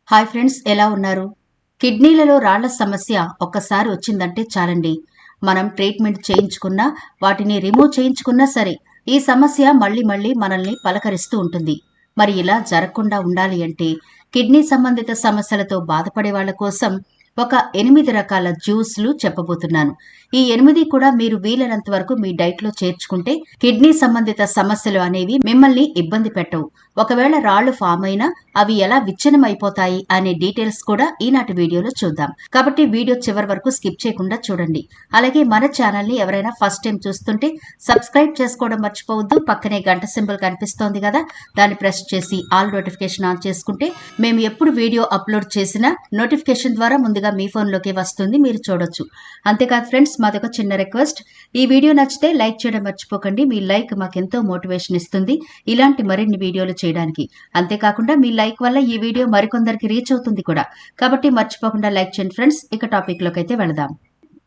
Hi friends, ఎలా ఉన్నారు? కిడ్నీలలో రాళ్ల సమస్య ఒక్కసారి వచ్చిందంటే చాలండి. మనం ట్రీట్మెంట్ చేయించుకున్నా, వాటిని రిమూవ్ చేయించుకున్నా సరే, ఈ సమస్య మళ్ళీ మళ్ళీ మనల్ని పలకరిస్తూ ఉంటుంది. మరి ఇలా జరగకుండా ఉండాలి అంటే, కిడ్నీ సంబంధిత సమస్యలతో బాధపడే వాళ్ళ కోసం ఒక 8 రకాల జ్యూస్లు చెప్పబోతున్నాను. ఈ 8 కూడా మీరు వీలైనంత వరకు మీ డైట్లో చేర్చుకుంటే కిడ్నీ సంబంధిత సమస్యలు అనేవి మిమ్మల్ని ఇబ్బంది పెట్టవు. ఒకవేళ రాళ్లు ఫామ్ అయినా అవి ఎలా విచ్ఛిన్నమైపోతాయి అనే డీటెయిల్స్ కూడా ఈనాటి వీడియోలో చూద్దాం. కాబట్టి వీడియో చివరి వరకు స్కిప్ చేయకుండా చూడండి. అలాగే మన ఛానల్ ని ఎవరైనా ఫస్ట్ టైం చూస్తుంటే సబ్స్క్రైబ్ చేసుకోవడం మర్చిపోవద్దు. పక్కనే గంట సింబల్ కనిపిస్తోంది కదా, దాన్ని ప్రెస్ చేసి ఆల్ నోటిఫికేషన్ ఆన్ చేసుకుంటే మేము ఎప్పుడు వీడియో అప్లోడ్ చేసినా నోటిఫికేషన్ ద్వారా ముందుగా మీ ఫోన్లోకి వస్తుంది, మీరు చూడొచ్చు. అంతేకాదు ఫ్రెండ్స్, మాదొక చిన్న రిక్వెస్ట్, ఈ వీడియో నచ్చితే లైక్ చేయడం మర్చిపోకండి. మీ లైక్ మాకెంతో మోటివేషన్ ఇస్తుంది ఇలాంటి మరిన్ని వీడియోలు చేయడానికి. అంతేకాకుండా మీ లైక్ వల్ల ఈ వీడియో మరికొందరికి రీచ్ అవుతుంది కూడా. కాబట్టి మర్చిపోకుండా లైక్ చేయండి ఫ్రెండ్స్. ఇక టాపిక్ లోకి అయితే వెళదాం.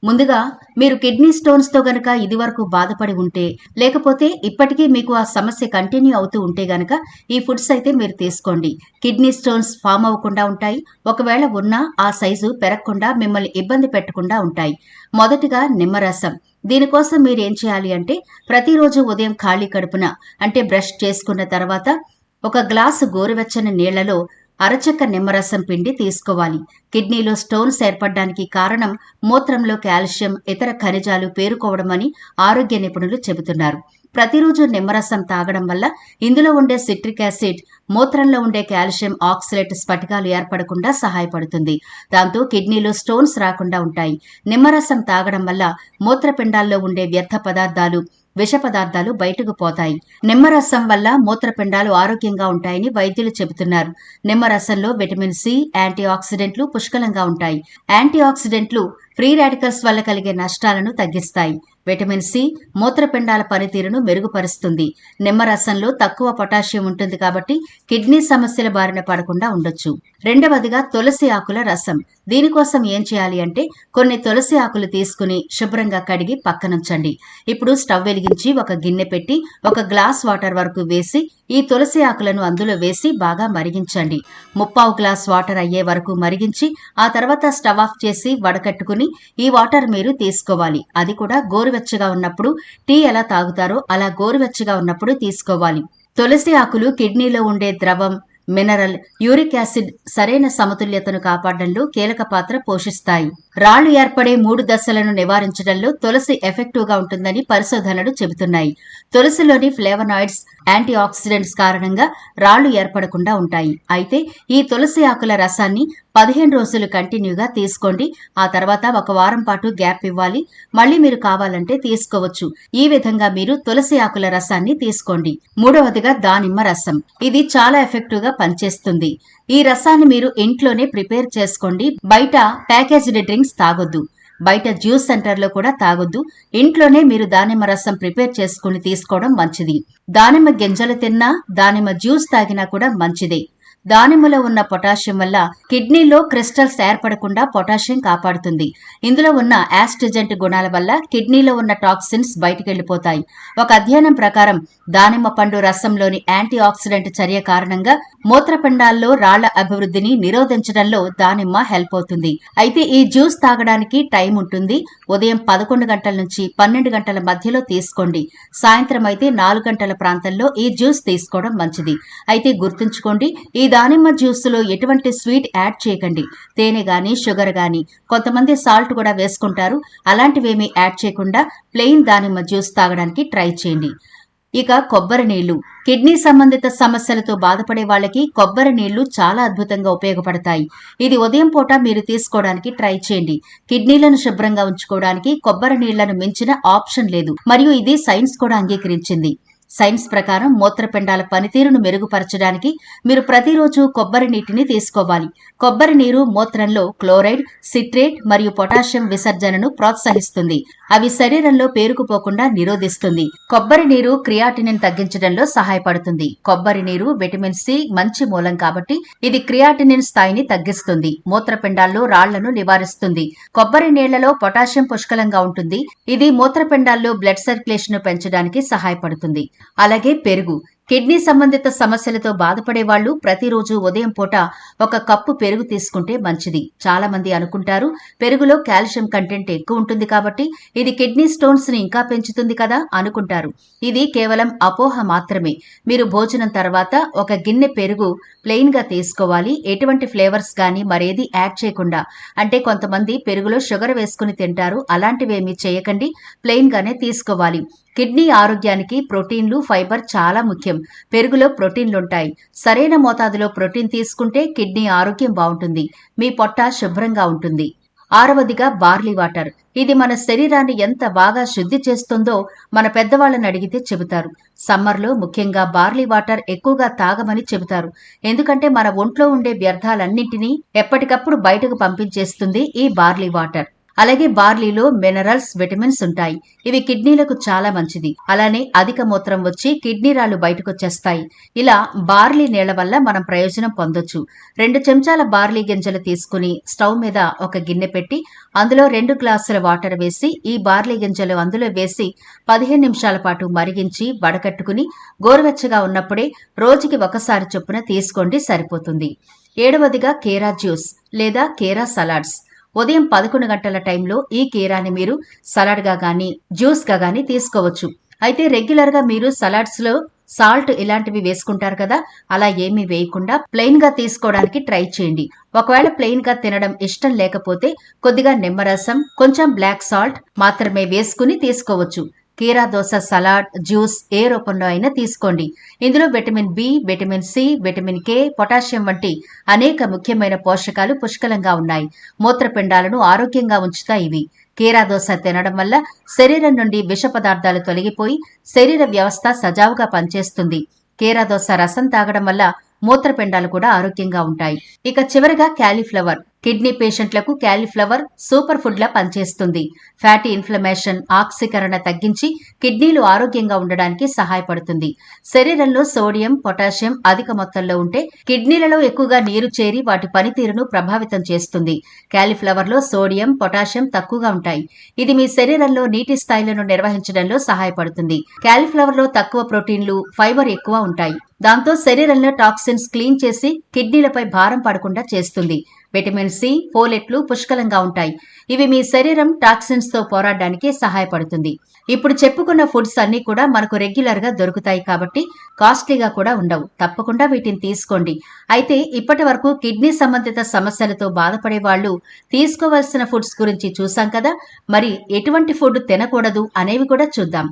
ముందుగా, మీరు కిడ్నీ స్టోన్స్ తో గనక ఇదివరకు బాధపడి ఉంటే, లేకపోతే ఇప్పటికీ మీకు ఆ సమస్య కంటిన్యూ అవుతూ ఉంటే గనక ఈ ఫుడ్స్ అయితే మీరు తీసుకోండి. కిడ్నీ స్టోన్స్ ఫామ్ అవ్వకుండా ఉంటాయి. ఒకవేళ ఉన్నా ఆ సైజు పెరగకుండా మిమ్మల్ని ఇబ్బంది పెట్టకుండా ఉంటాయి. మొదటిగా నిమ్మరసం. దీనికోసం మీరు ఏం చేయాలి అంటే, ప్రతిరోజు ఉదయం ఖాళీ కడుపున, అంటే బ్రష్ చేసుకున్న తర్వాత ఒక గ్లాసు గోరువెచ్చని నీళ్లలో అరచెక్క నిమ్మరసం పిండి తీసుకోవాలి. కిడ్నీలో స్టోన్స్ ఏర్పడడానికి కారణం మూత్రంలో కాల్షియం, ఇతర ఖనిజాలు పేరుకోవడమని ఆరోగ్య నిపుణులు చెబుతున్నారు. ప్రతిరోజు నిమ్మరసం తాగడం వల్ల ఇందులో ఉండే సిట్రిక్ యాసిడ్ మూత్రంలో ఉండే కాల్షియం ఆక్సలేట్ స్ఫటికాలు ఏర్పడకుండా సహాయపడుతుంది. దాంతో కిడ్నీలో స్టోన్స్ రాకుండా ఉంటాయి. నిమ్మరసం తాగడం వల్ల మూత్రపిండాల్లో ఉండే వ్యర్థ పదార్థాలు, విష పదార్థాలు బయటకు పోతాయి. నిమ్మరసం వల్ల మూత్రపిండాలు ఆరోగ్యంగా ఉంటాయని వైద్యులు చెబుతున్నారు. నిమ్మరసంలో విటమిన్ సి, యాంటీ ఆక్సిడెంట్లు పుష్కలంగా ఉంటాయి. యాంటీ ఆక్సిడెంట్లు ఫ్రీ రాడికల్స్ వల్ల కలిగే నష్టాలను తగ్గిస్తాయి. విటమిన్ సి మూత్రపిండాల పనితీరును మెరుగుపరుస్తుంది. నిమ్మరసంలో తక్కువ పొటాషియం ఉంటుంది కాబట్టి కిడ్నీ సమస్యల బారిన పడకుండా ఉండొచ్చు. రెండవదిగా, తులసి ఆకుల రసం. దీనికోసం ఏం చేయాలి అంటే, కొన్ని తులసి ఆకులు తీసుకుని శుభ్రంగా కడిగి పక్కనుంచండి. ఇప్పుడు స్టవ్ వెలిగించి ఒక గిన్నె పెట్టి ఒక గ్లాస్ వాటర్ వరకు వేసి ఈ తులసి ఆకులను అందులో వేసి బాగా మరిగించండి. 3/4 గ్లాస్ వాటర్ అయ్యే వరకు మరిగించి ఆ తర్వాత స్టవ్ ఆఫ్ చేసి వడకట్టుకుని ఈ వాటర్ మీరు తీసుకోవాలి. అది కూడా గోరువెచ్చగా ఉన్నప్పుడు. టీ ఎలా తాగుతారో అలా గోరువెచ్చగా ఉన్నప్పుడు తీసుకోవాలి. తులసి ఆకులు కిడ్నీలో ఉండే ద్రవం, మినరల్, యూరిక్ యాసిడ్ సరైన సమతుల్యతను కాపాడడంలో కీలక పాత్ర పోషిస్తాయి. రాళ్లు ఏర్పడే 3 దశలను నివారించడంలో తులసి ఎఫెక్టివ్ గా ఉంటుందని పరిశోధనలు చెబుతున్నాయి. తులసిలోని ఫ్లేవనాయిడ్స్, యాంటీ ఆక్సిడెంట్స్ కారణంగా రాళ్లు ఏర్పడకుండా ఉంటాయి. అయితే ఈ తులసి ఆకుల రసాన్ని 15 రోజులు కంటిన్యూగా తీసుకోండి. ఆ తర్వాత ఒక వారం పాటు గ్యాప్ ఇవ్వాలి. మళ్ళీ మీరు కావాలంటే తీసుకోవచ్చు. ఈ విధంగా మీరు తులసి ఆకుల రసాన్ని తీసుకోండి. మూడవదిగా, దానిమ్మ రసం. ఇది చాలా ఎఫెక్టివ్ గా పనిచేస్తుంది. ఈ రసాన్ని మీరు ఇంట్లోనే ప్రిపేర్ చేసుకోండి. బయట ప్యాకేజ్డ్ డ్రింక్స్ తాగొద్దు. బయట జ్యూస్ సెంటర్లో కూడా తాగొద్దు. ఇంట్లోనే మీరు దానిమ్మ రసం ప్రిపేర్ చేసుకుని తీసుకోవడం మంచిది. దానిమ్మ గింజలు తిన్నా, దానిమ్మ జ్యూస్ తాగినా కూడా మంచిదే. దానిమ్మలో ఉన్న పొటాషియం వల్ల కిడ్నీలో క్రిస్టల్స్ ఏర్పడకుండా పొటాషియం కాపాడుతుంది. ఇందులో ఉన్న యాస్ట్రిజెంట్ గుణాల వల్ల కిడ్నీలో ఉన్న టాక్సిన్స్ బయటికెళ్లిపోతాయి. ఒక అధ్యయనం ప్రకారం దానిమ్మ పండు రసంలోని యాంటీ ఆక్సిడెంట్ చర్య కారణంగా మూత్రపిండాల్లో రాళ్ల అభివృద్ధిని నిరోధించడంలో దానిమ్మ హెల్ప్ అవుతుంది. అయితే ఈ జ్యూస్ తాగడానికి టైం ఉంటుంది. ఉదయం 11 గంటల నుంచి 12 గంటల మధ్యలో తీసుకోండి. సాయంత్రం అయితే 4 గంటల ప్రాంతంలో ఈ జ్యూస్ తీసుకోవడం మంచిది. అయితే గుర్తుంచుకోండి, ఈ దానిమ్మ జ్యూస్లో ఎటువంటి స్వీట్ యాడ్ చేయకండి. తేనె గాని, షుగర్ గాని, కొంతమంది సాల్ట్ కూడా వేసుకుంటారు. అలాంటివేమీ యాడ్ చేయకుండా ప్లెయిన్ దానిమ్మ జ్యూస్ తాగడానికి ట్రై చేయండి. ఇక కొబ్బరి నీళ్లు. కిడ్నీ సంబంధిత సమస్యలతో బాధపడే వాళ్ళకి కొబ్బరి నీళ్లు చాలా అద్భుతంగా ఉపయోగపడతాయి. ఇది ఉదయం పూట మీరు తీసుకోవడానికి ట్రై చేయండి. కిడ్నీలను శుభ్రంగా ఉంచుకోవడానికి కొబ్బరి నీళ్లను మించిన ఆప్షన్ లేదు. మరియు ఇది సైన్స్ కూడా అంగీకరించింది. సైన్స్ ప్రకారం మూత్రపిండాల పనితీరును మెరుగుపరచడానికి మీరు ప్రతిరోజు కొబ్బరి నీటిని తీసుకోవాలి. కొబ్బరి నీరు మూత్రంలో క్లోరైడ్, సిట్రేట్ మరియు పొటాషియం విసర్జనను ప్రోత్సహిస్తుంది. అవి శరీరంలో పేరుకుపోకుండా నిరోధిస్తుంది. కొబ్బరి నీరు క్రియాటినిన్ తగ్గించడంలో సహాయపడుతుంది. కొబ్బరి నీరు విటమిన్ సి మంచి మూలం కాబట్టి ఇది క్రియాటినిన్ స్థాయిని తగ్గిస్తుంది. మూత్రపిండాల్లో రాళ్లను నివారిస్తుంది. కొబ్బరి నీళ్లలో పొటాషియం పుష్కలంగా ఉంటుంది. ఇది మూత్రపిండాల్లో బ్లడ్ సర్క్యులేషన్ పెంచడానికి సహాయపడుతుంది. అలాగే పెరుగు. కిడ్నీ సంబంధిత సమస్యలతో బాధపడే వాళ్ళు ప్రతిరోజు ఉదయం పూట ఒక కప్పు పెరుగు తీసుకుంటే మంచిది. చాలా మంది అనుకుంటారు పెరుగులో కాల్షియం కంటెంట్ ఎక్కువ ఉంటుంది కాబట్టి ఇది కిడ్నీ స్టోన్స్ ని ఇంకా పెంచుతుంది కదా అనుకుంటారు. ఇది కేవలం అపోహ మాత్రమే. మీరు భోజనం తర్వాత ఒక గిన్నె పెరుగు ప్లెయిన్ గా తీసుకోవాలి. ఎటువంటి ఫ్లేవర్స్ గానీ మరేది యాడ్ చేయకుండా. అంటే కొంతమంది పెరుగులో షుగర్ వేసుకుని తింటారు. అలాంటివేమీ చేయకండి, ప్లెయిన్ గానే తీసుకోవాలి. కిడ్నీ ఆరోగ్యానికి ప్రోటీన్లు, ఫైబర్ చాలా ముఖ్యం. పెరుగులో ప్రోటీన్లుంటాయి. సరైన మోతాదులో ప్రోటీన్ తీసుకుంటే కిడ్నీ ఆరోగ్యం బాగుంటుంది, మీ పొట్ట శుభ్రంగా ఉంటుంది. 6వదిగా బార్లీ వాటర్. ఇది మన శరీరాన్ని ఎంత బాగా శుద్ధి చేస్తుందో మన పెద్దవాళ్ళని అడిగితే చెబుతారు. సమ్మర్లో ముఖ్యంగా బార్లీ వాటర్ ఎక్కువగా తాగమని చెబుతారు. ఎందుకంటే మన ఒంట్లో ఉండే వ్యర్థాలన్నింటినీ ఎప్పటికప్పుడు బయటకు పంపించేస్తుంది ఈ బార్లీ వాటర్. అలాగే బార్లీలో మినరల్స్, విటమిన్స్ ఉంటాయి. ఇవి కిడ్నీలకు చాలా మంచిది. అలానే అధిక మూత్రం వచ్చి కిడ్నీ రాళ్లు బయటకొచ్చేస్తాయి. ఇలా బార్లీ నీళ్ల వల్ల మనం ప్రయోజనం పొందొచ్చు. 2 చెంచాల బార్లీ గింజలు తీసుకుని స్టవ్ మీద ఒక గిన్నె పెట్టి అందులో 2 గ్లాసుల వాటర్ వేసి ఈ బార్లీ గింజలు అందులో వేసి 15 నిమిషాల పాటు మరిగించి వడకట్టుకుని గోరువెచ్చగా ఉన్నప్పుడే రోజుకి ఒకసారి చొప్పున తీసుకోండి, సరిపోతుంది. 7వదిగా కీరా జ్యూస్ లేదా కీరా సలాడ్స్. ఉదయం 11 గంటల టైంలో ఈ కీరాని మీరు సలాడ్ గా గానీ జ్యూస్ గా గానీ తీసుకోవచ్చు. అయితే రెగ్యులర్ గా మీరు సలాడ్స్ లో సాల్ట్ ఇలాంటివి వేసుకుంటారు కదా, అలా ఏమీ వేయకుండా ప్లెయిన్ గా తీసుకోవడానికి ట్రై చేయండి. ఒకవేళ ప్లెయిన్ గా తినడం ఇష్టం లేకపోతే కొద్దిగా నిమ్మరసం, కొంచెం బ్లాక్ సాల్ట్ మాత్రమే వేసుకుని తీసుకోవచ్చు. కీరా దోస సలాడ్, జ్యూస్ ఏ రూపంలో అయినా తీసుకోండి. ఇందులో vitamin B, vitamin C, vitamin K, potassium వంటి అనేక ముఖ్యమైన పోషకాలు పుష్కలంగా ఉన్నాయి. మూత్రపిండాలను ఆరోగ్యంగా ఉంచుతాయి ఇవి. కీరా దోస తినడం వల్ల శరీరం నుండి విష పదార్థాలు తొలగిపోయి శరీర వ్యవస్థ సజావుగా పనిచేస్తుంది. కీరా దోస రసం తాగడం వల్ల మూత్రపిండాలు కూడా ఆరోగ్యంగా ఉంటాయి. ఇక చివరిగా క్యాలీఫ్లవర్. కిడ్నీ పేషెంట్లకు క్యాలీఫ్లవర్ సూపర్ ఫుడ్ లా పనిచేస్తుంది. ఫ్యాటీ ఇన్ఫ్లమేషన్, ఆక్సీకరణ తగ్గించి కిడ్నీలు ఆరోగ్యంగా ఉండడానికి సహాయపడుతుంది. శరీరంలో సోడియం, పొటాషియం అధిక మొత్తంలో ఉంటే కిడ్నీలలో ఎక్కువగా నీరు చేరి వాటి పనితీరును ప్రభావితం చేస్తుంది. క్యాలీఫ్లవర్ లో సోడియం, పొటాషియం తక్కువగా ఉంటాయి. ఇది మీ శరీరంలో నీటి స్థాయిలను నిర్వహించడంలో సహాయపడుతుంది. క్యాలీఫ్లవర్ లో తక్కువ ప్రోటీన్లు, ఫైబర్ ఎక్కువ ఉంటాయి. దాంతో శరీరంలో టాక్సిన్స్ క్లీన్ చేసి కిడ్నీలపై భారం పడకుండా చేస్తుంది. విటమిన్ సి, ఫోలెట్లు పుష్కలంగా ఉంటాయి. ఇవి మీ శరీరం టాక్సిన్స్ తో పోరాడడానికి సహాయపడుతుంది. ఇప్పుడు చెప్పుకున్న ఫుడ్స్ అన్ని కూడా మనకు రెగ్యులర్ గా దొరుకుతాయి కాబట్టి కాస్ట్లీగా కూడా ఉండవు. తప్పకుండా వీటిని తీసుకోండి. అయితే ఇప్పటి వరకు కిడ్నీ సంబంధిత సమస్యలతో బాధపడే వాళ్ళు తీసుకోవాల్సిన ఫుడ్స్ గురించి చూసాం కదా, మరి ఎటువంటి ఫుడ్ తినకూడదు అనేవి కూడా చూద్దాం.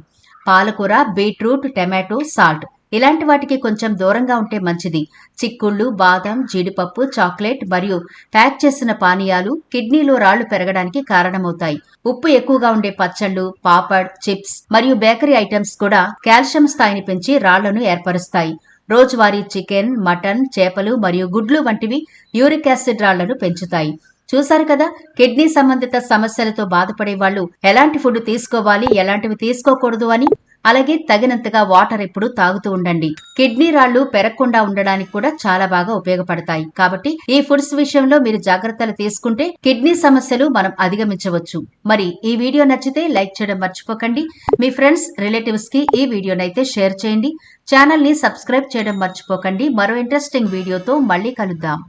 పాలకూర, బీట్రూట్, టమాటో, సాల్ట్ ఇలాంటి వాటికి కొంచెం దూరంగా ఉంటే మంచిది. చిక్కుళ్ళు, బాదం, జీడిపప్పు, చాక్లెట్ మరియు ప్యాక్ చేసిన పానీయాలు కిడ్నీలో రాళ్లు పెరగడానికి కారణమవుతాయి. ఉప్పు ఎక్కువగా ఉండే పచ్చళ్ళు, పాపడ్, చిప్స్ మరియు బేకరీ ఐటమ్స్ కూడా కాల్షియం స్థాయిని పెంచి రాళ్లను ఏర్పరుస్తాయి. రోజువారీ చికెన్, మటన్, చేపలు మరియు గుడ్లు వంటివి యూరిక్ యాసిడ్ రాళ్లను పెంచుతాయి. చూశారు కదా, కిడ్నీ సంబంధిత సమస్యలతో బాధపడే వాళ్ళు ఎలాంటి ఫుడ్ తీసుకోవాలి, ఎలాంటివి తీసుకోకూడదు అని. అలాగే తగినంతగా వాటర్ ఎప్పుడు తాగుతూ ఉండండి. కిడ్నీ రాళ్లు పెరగకుండా ఉండడానికి కూడా చాలా బాగా ఉపయోగపడతాయి. కాబట్టి ఈ ఫుడ్స్ విషయంలో మీరు జాగ్రత్తలు తీసుకుంటే కిడ్నీ సమస్యలు మనం అధిగమించవచ్చు. మరి ఈ వీడియో నచ్చితే లైక్ చేయడం మర్చిపోకండి. మీ ఫ్రెండ్స్, రిలేటివ్స్ కి ఈ వీడియోనైతే షేర్ చేయండి. ఛానల్ ని సబ్స్క్రైబ్ చేయడం మర్చిపోకండి. మరో ఇంట్రెస్టింగ్ వీడియోతో మళ్ళీ కలుద్దాం.